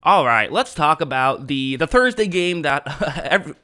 All right, let's talk about the Thursday game that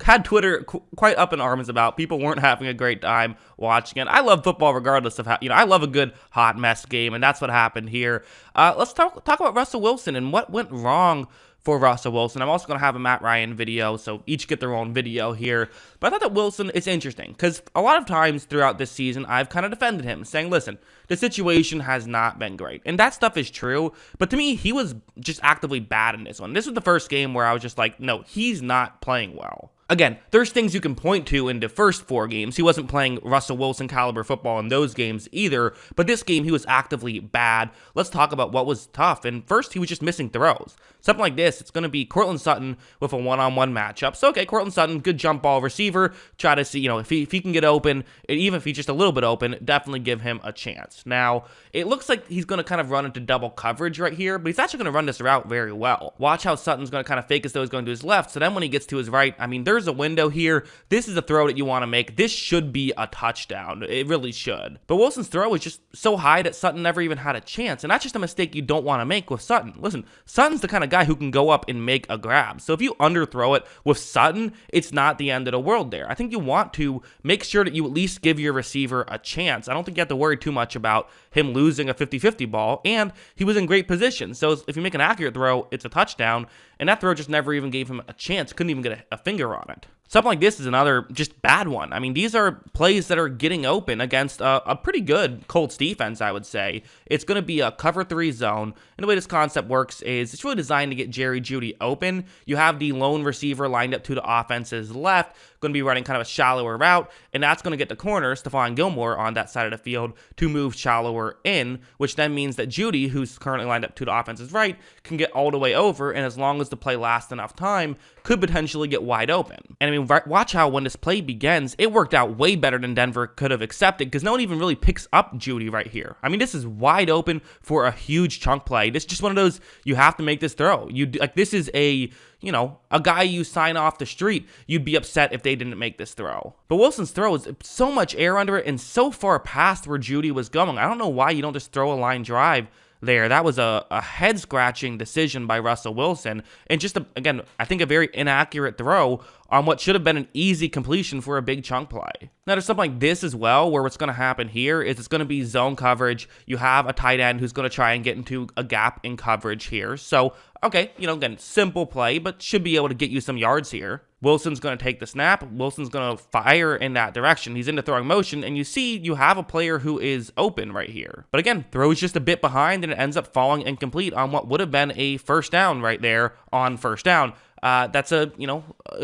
had Twitter quite up in arms about. People weren't having a great time watching it. I love football regardless of how, I love a good hot mess game, and that's what happened here. Let's talk about Russell Wilson and what went wrong for Russell Wilson. I'm also going to have a Matt Ryan video, so each get their own video here. But I thought that Wilson is interesting because a lot of times throughout this season, I've kind of defended him, saying, listen, the situation has not been great. And that stuff is true, but to me, he was just actively bad in this one. This was the first game where I was just like, no, he's not playing well. Again, there's things you can point to in the first 4 games. He wasn't playing Russell Wilson caliber football in those games either, but this game he was actively bad. Let's talk about what was tough. And first, he was just missing throws. Something like this, it's going to be Courtland Sutton with a one-on-one matchup. So, okay, Courtland Sutton, good jump ball receiver. Try to see, if he can get open, and even if he's just a little bit open, definitely give him a chance. Now, it looks like he's going to kind of run into double coverage right here, but he's actually going to run this route very well. Watch how Sutton's going to kind of fake as though he's going to his left. So then when he gets to his right, there's a window here. This is a throw that you want to make. This should be a touchdown. It really should. But Wilson's throw was just so high that Sutton never even had a chance. And that's just a mistake you don't want to make with Sutton. Listen, Sutton's the kind of guy who can go up and make a grab. So if you underthrow it with Sutton, it's not the end of the world there. I think you want to make sure that you at least give your receiver a chance. I don't think you have to worry too much about him losing a 50-50 ball. And he was in great position. So if you make an accurate throw, it's a touchdown. And that throw just never even gave him a chance. Couldn't even get a finger on it. Something like this is another just bad one. These are plays that are getting open against a pretty good Colts defense, I would say. It's going to be a cover 3 zone. And the way this concept works is it's really designed to get Jerry Jeudy open. You have the lone receiver lined up to the offense's left, going to be running kind of a shallower route, and that's going to get the corner, Stephon Gilmore, on that side of the field to move shallower in, which then means that Jeudy, who's currently lined up to the offense's right, can get all the way over, and as long as the play lasts enough time, could potentially get wide open. And watch how when this play begins, it worked out way better than Denver could have accepted because no one even really picks up Jeudy right here. This is wide open for a huge chunk play. This is just one of those, you have to make this throw. This is a guy you sign off the street. You'd be upset if they didn't make this throw. But Wilson's throw is so much air under it and so far past where Jeudy was going. I don't know why you don't just throw a line drive there. That was a head-scratching decision by Russell Wilson. And just, again, I think a very inaccurate throw on what should have been an easy completion for a big chunk play. Now, there's something like this as well, where what's going to happen here is it's going to be zone coverage. You have a tight end who's going to try and get into a gap in coverage here. So, okay, again, simple play, but should be able to get you some yards here. Wilson's going to take the snap. Wilson's going to fire in that direction. He's into throwing motion, and you see you have a player who is open right here. But again, throws just a bit behind, and it ends up falling incomplete on what would have been a first down right there on first down. That's a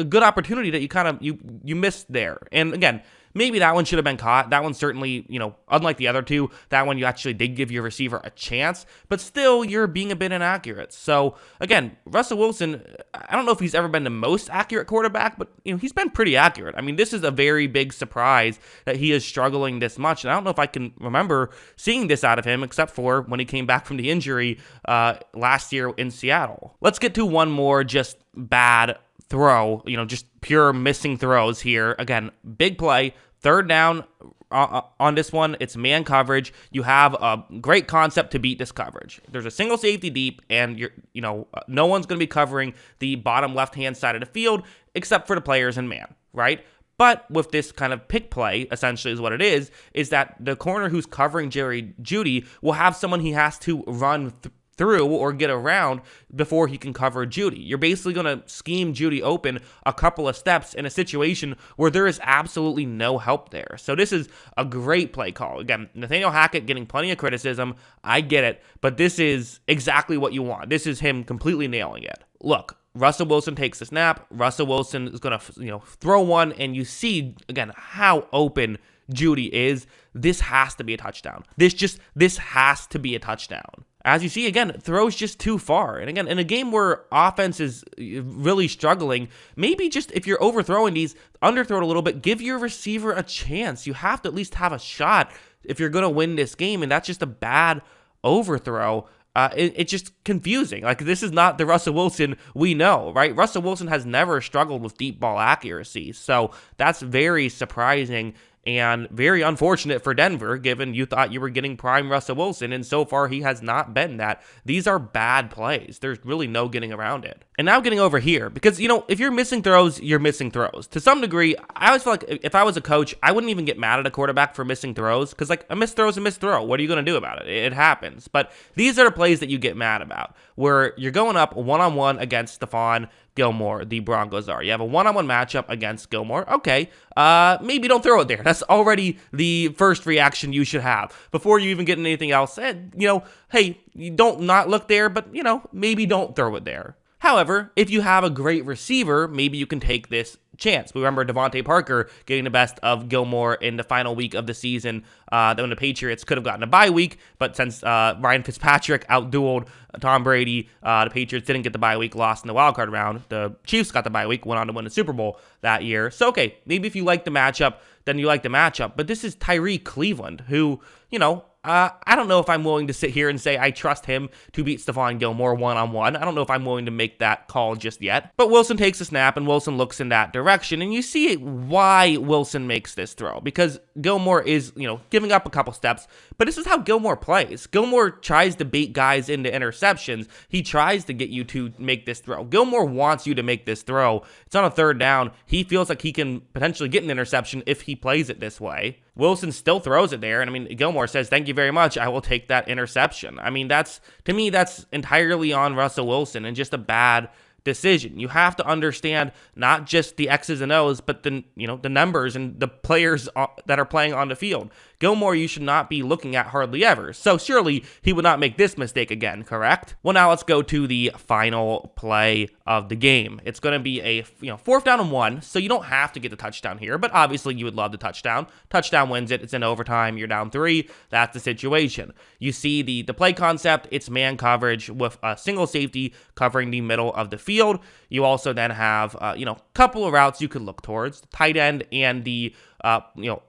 good opportunity that you missed there. And again, maybe that one should have been caught. That one certainly, unlike the other two, that one you actually did give your receiver a chance, but still you're being a bit inaccurate. So again, Russell Wilson, I don't know if he's ever been the most accurate quarterback, but he's been pretty accurate. This is a very big surprise that he is struggling this much. And I don't know if I can remember seeing this out of him except for when he came back from the injury last year in Seattle. Let's get to one more just bad throw, just pure missing throws here. Again, big play, third down on this one. It's man coverage. You have a great concept to beat this coverage. There's a single safety deep, and no one's going to be covering the bottom left-hand side of the field except for the players in man, right? But with this kind of pick play, essentially is what it is that the corner who's covering Jerry Jeudy will have someone he has to run through or get around before he can cover Jeudy. You're basically going to scheme Jeudy open a couple of steps in a situation where there is absolutely no help there. So this is a great play call. Again, Nathaniel Hackett getting plenty of criticism. I get it, but this is exactly what you want. This is him completely nailing it. Look, Russell Wilson takes the snap. Russell Wilson is going to throw one, and you see, again, how open Jeudy is. This has to be a touchdown. This has to be a touchdown. As you see, again, throws just too far. And again, in a game where offense is really struggling, maybe just if you're overthrowing these, underthrow it a little bit, give your receiver a chance. You have to at least have a shot if you're going to win this game, and that's just a bad overthrow. It's just confusing. This is not the Russell Wilson we know, right? Russell Wilson has never struggled with deep ball accuracy, so that's very surprising and very unfortunate for Denver, given you thought you were getting prime Russell Wilson, and so far he has not been that. These are bad plays. There's really no getting around it. And now getting over here, because, if you're missing throws, you're missing throws. To some degree, I always feel like if I was a coach, I wouldn't even get mad at a quarterback for missing throws, because, a missed throw is a missed throw. What are you going to do about it? It happens. But these are the plays that you get mad about, where you're going up one-on-one against Stephon Gilmore, the Broncos are. You have a one-on-one matchup against Gilmore. Okay, maybe don't throw it there. That's already the first reaction you should have before you even get anything else. Hey, you don't not look there, but, maybe don't throw it there. However, if you have a great receiver, maybe you can take this chance. We remember Devontae Parker getting the best of Gilmore in the final week of the season, when the Patriots could have gotten a bye week, but since Ryan Fitzpatrick outdueled Tom Brady, the Patriots didn't get the bye week, lost in the wild-card round. The Chiefs got the bye week, went on to win the Super Bowl that year. So, okay, maybe if you like the matchup, then you like the matchup. But this is Tyree Cleveland, who, I don't know if I'm willing to sit here and say I trust him to beat Stephon Gilmore one-on-one. I don't know if I'm willing to make that call just yet. But Wilson takes a snap, and Wilson looks in that direction, and you see why Wilson makes this throw. Because Gilmore is, giving up a couple steps, but this is how Gilmore plays. Gilmore tries to bait guys into interceptions. He tries to get you to make this throw. Gilmore wants you to make this throw. It's on a third down. He feels like he can potentially get an interception if he plays it this way. Wilson still throws it there, and Gilmore says, "Thank you very much, I will take that interception." To me, that's entirely on Russell Wilson and just a bad decision. You have to understand not just the X's and O's, but the numbers and the players that are playing on the field. Gilmore, you should not be looking at hardly ever. So surely he would not make this mistake again, correct? Well, now let's go to the final play of the game. It's going to be a 4th down and 1, so you don't have to get the touchdown here, but obviously you would love the touchdown. Touchdown wins it. It's in overtime. You're down 3. That's the situation. You see the play concept. It's man coverage with a single safety covering the middle of the field. You also then have couple of routes you could look towards. The tight end and the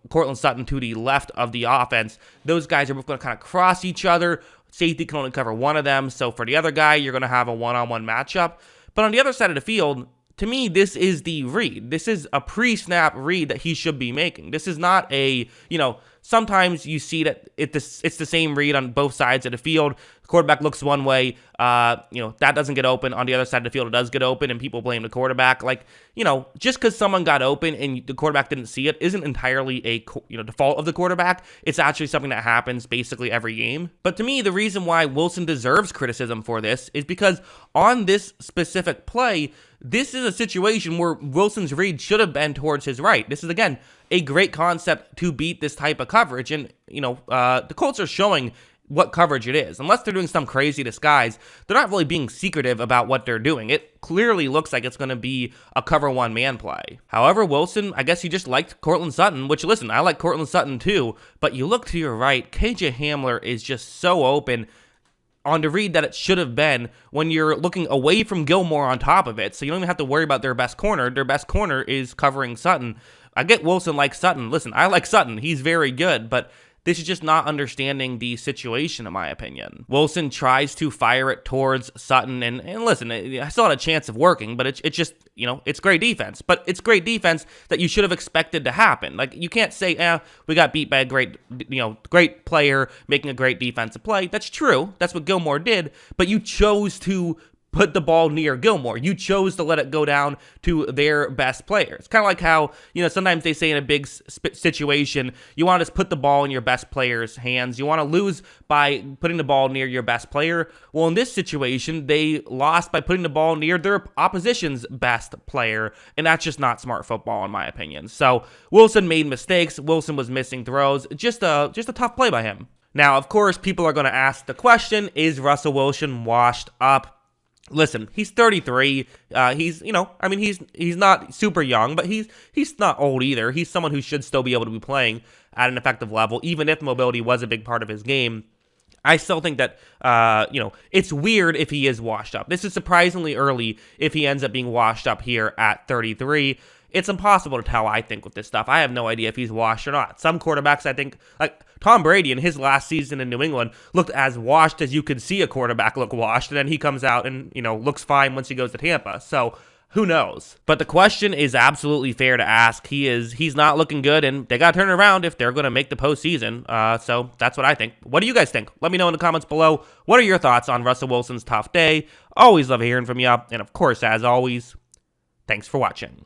Courtland Sutton to the left of the offense. Those guys are both going to kind of cross each other. Safety can only cover one of them. So for the other guy, you're going to have a one-on-one matchup. But on the other side of the field, to me, this is the read. This is a pre-snap read that he should be making. This is not a, sometimes you see that it's the same read on both sides of the field. The quarterback looks one way, that doesn't get open. On the other side of the field, it does get open, and people blame the quarterback. Just because someone got open and the quarterback didn't see it isn't entirely a default of the quarterback. It's actually something that happens basically every game. But to me, the reason why Wilson deserves criticism for this is because on this specific play, this is a situation where Wilson's read should have been towards his right. This is, again, a great concept to beat this type of coverage. And, the Colts are showing what coverage it is. Unless they're doing some crazy disguise, they're not really being secretive about what they're doing. It clearly looks like it's going to be a cover one man play. However, Wilson, I guess he just liked Courtland Sutton, which, listen, I like Courtland Sutton too, but you look to your right, KJ Hamler is just so open on the read that it should have been when you're looking away from Gilmore on top of it. So you don't even have to worry about their best corner. Their best corner is covering Sutton. I get Wilson likes Sutton. Listen, I like Sutton. He's very good, but this is just not understanding the situation, in my opinion. Wilson tries to fire it towards Sutton, and listen, I still had a chance of working, but it's just, it's great defense. But it's great defense that you should have expected to happen. You can't say, we got beat by a great player making a great defensive play. That's true. That's what Gilmore did, but you chose to put the ball near Gilmore. You chose to let it go down to their best players. Kind of like how, sometimes they say in a big situation, you want to just put the ball in your best player's hands. You want to lose by putting the ball near your best player. Well, in this situation, they lost by putting the ball near their opposition's best player, and that's just not smart football, in my opinion. So Wilson made mistakes. Wilson was missing throws. Just a tough play by him. Now, of course, people are going to ask the question, is Russell Wilson washed up? Listen, he's 33. He's not super young, but he's not old either. He's someone who should still be able to be playing at an effective level, even if mobility was a big part of his game. I still think that, it's weird if he is washed up. This is surprisingly early if he ends up being washed up here at 33. It's impossible to tell, I think, with this stuff. I have no idea if he's washed or not. Some quarterbacks, I think, like Tom Brady in his last season in New England, looked as washed as you could see a quarterback look washed, and then he comes out and, looks fine once he goes to Tampa. So Who knows? But the question is absolutely fair to ask. He's not looking good, and they got to turn it around if they're going to make the postseason. So that's what I think. What do you guys think? Let me know in the comments below. What are your thoughts on Russell Wilson's tough day? Always love hearing from you. And of course, as always, thanks for watching.